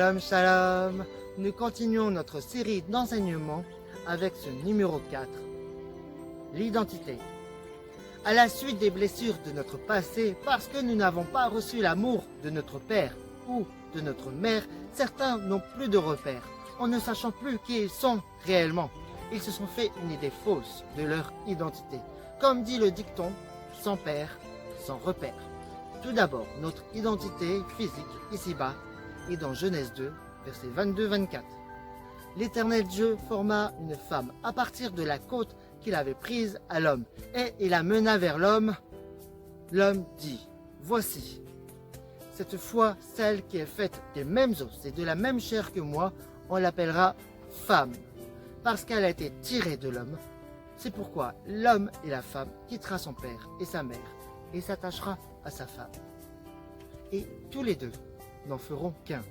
Shalom, shalom. Nous continuons notre série d'enseignements avec ce numéro 4, l'identité. À la suite des blessures de notre passé, parce que nous n'avons pas reçu l'amour de notre père ou de notre mère, certains n'ont plus de repères, en ne sachant plus qui ils sont réellement. Ils se sont fait une idée fausse de leur identité. Comme dit le dicton, sans père, sans repère. Tout d'abord, notre identité physique ici-bas est dans Genèse 2, versets 22-24. L'Éternel Dieu forma une femme à partir de la côte qu'il avait prise à l'homme, et il la mena vers l'homme. L'homme dit, voici, cette fois celle qui est faite des mêmes os et de la même chair que moi, on l'appellera femme, parce qu'elle a été tirée de l'homme. C'est pourquoi l'homme et la femme quittera son père et sa mère, et s'attachera à sa femme. Et tous les deux n'en feront qu'un.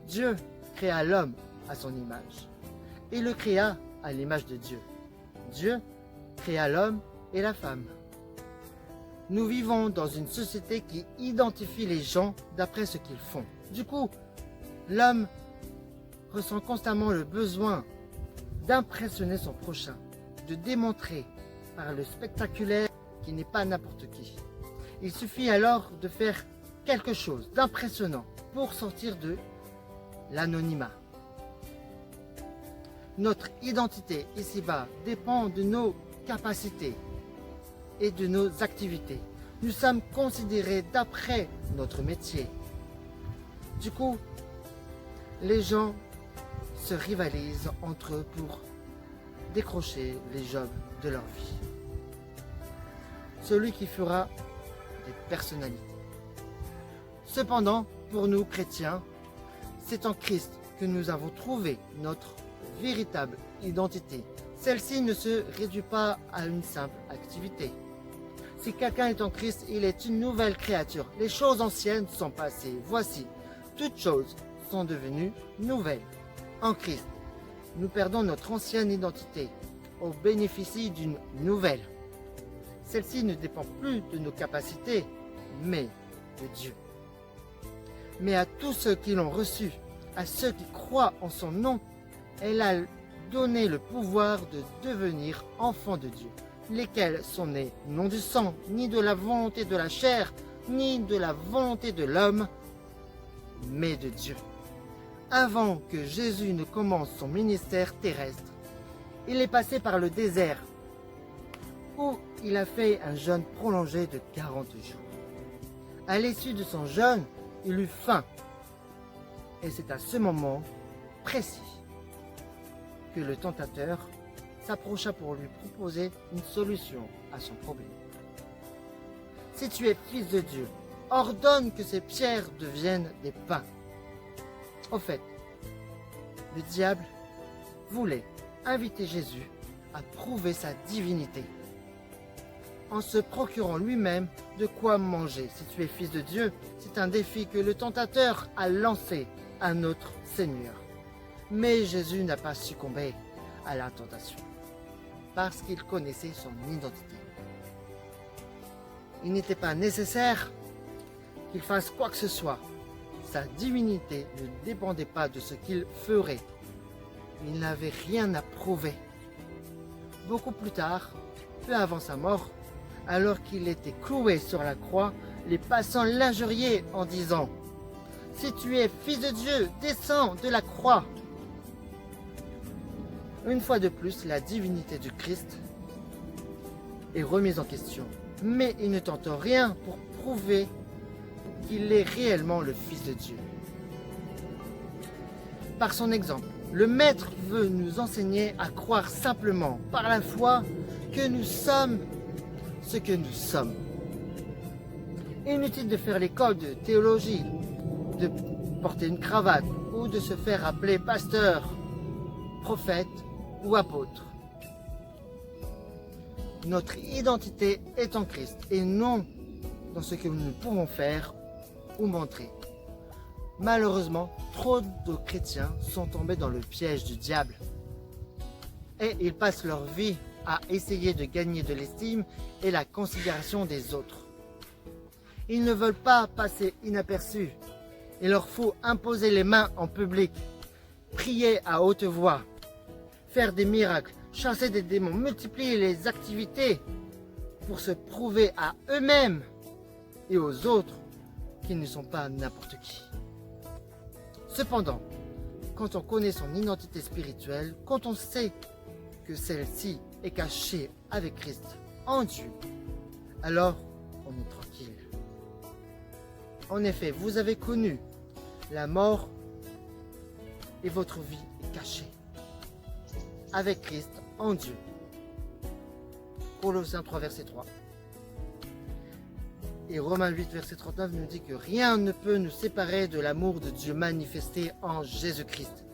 Dieu créa l'homme à son image. Il le créa à l'image de Dieu. Dieu créa l'homme et la femme. Nous vivons dans une société qui identifie les gens d'après ce qu'ils font. Du coup, l'homme ressent constamment le besoin d'impressionner son prochain, de démontrer par le spectaculaire qu'il n'est pas n'importe qui. Il suffit alors de faire quelque chose d'impressionnant pour sortir de l'anonymat. Notre identité ici-bas dépend de nos capacités et de nos activités. Nous sommes considérés d'après notre métier. Du coup, les gens se rivalisent entre eux pour décrocher les jobs de leur vie. Celui qui fera des personnalités. Cependant, pour nous chrétiens, c'est en Christ que nous avons trouvé notre véritable identité. Celle-ci ne se réduit pas à une simple activité. Si quelqu'un est en Christ, il est une nouvelle créature. Les choses anciennes sont passées. Voici, toutes choses sont devenues nouvelles. En Christ, nous perdons notre ancienne identité au bénéfice d'une nouvelle. Celle-ci ne dépend plus de nos capacités, mais de Dieu. Mais à tous ceux qui l'ont reçu, à ceux qui croient en son nom, elle a donné le pouvoir de devenir enfants de Dieu, lesquels sont nés non du sang, ni de la volonté de la chair, ni de la volonté de l'homme, mais de Dieu. Avant que Jésus ne commence son ministère terrestre, il est passé par le désert, où il a fait un jeûne prolongé de 40 jours. À l'issue de son jeûne, il eut faim. Et c'est à ce moment précis que le tentateur s'approcha pour lui proposer une solution à son problème. Si tu es fils de Dieu, ordonne que ces pierres deviennent des pains. Au fait, le diable voulait inviter Jésus à prouver sa divinité en se procurant lui-même de quoi manger. Si tu es fils de Dieu, c'est un défi que le tentateur a lancé à notre Seigneur. Mais Jésus n'a pas succombé à la tentation, parce qu'il connaissait son identité. Il n'était pas nécessaire qu'il fasse quoi que ce soit. Sa divinité ne dépendait pas de ce qu'il ferait. Il n'avait rien à prouver. Beaucoup plus tard, peu avant sa mort, alors qu'il était cloué sur la croix, les passants l'injuriaient en disant « Si tu es fils de Dieu, descends de la croix !» Une fois de plus, la divinité du Christ est remise en question. Mais il ne tente rien pour prouver qu'il est réellement le Fils de Dieu. Par son exemple, le Maître veut nous enseigner à croire simplement, par la foi, que nous sommes ce que nous sommes. Inutile de faire l'école de théologie, de porter une cravate ou de se faire appeler pasteur, prophète ou apôtre. Notre identité est en Christ et non dans ce que nous pouvons faire ou montrer. Malheureusement, trop de chrétiens sont tombés dans le piège du diable et ils passent leur vie à essayer de gagner de l'estime et la considération des autres. Ils ne veulent pas passer inaperçus Il leur faut imposer les mains en public, prier à haute voix, faire des miracles, chasser des démons, multiplier les activités pour se prouver à eux-mêmes et aux autres qu'ils ne sont pas n'importe qui. Cependant, quand on connaît son identité spirituelle, quand on sait que celle-ci est cachée avec Christ en Dieu, alors on est tranquille. En effet, vous avez connu la mort et votre vie est cachée avec Christ en Dieu. Colossiens 3, verset 3. Et Romains 8, verset 39 nous dit que rien ne peut nous séparer de l'amour de Dieu manifesté en Jésus-Christ.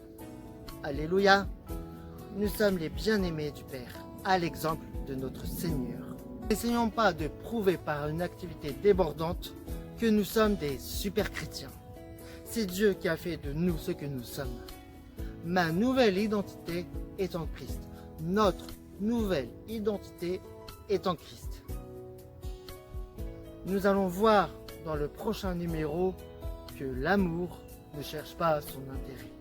Alléluia! Nous sommes les bien-aimés du Père, à l'exemple de notre Seigneur. N'essayons pas de prouver par une activité débordante que nous sommes des super chrétiens. C'est Dieu qui a fait de nous ce que nous sommes. Ma nouvelle identité est en Christ. Notre nouvelle identité est en Christ. Nous allons voir dans le prochain numéro que l'amour ne cherche pas son intérêt.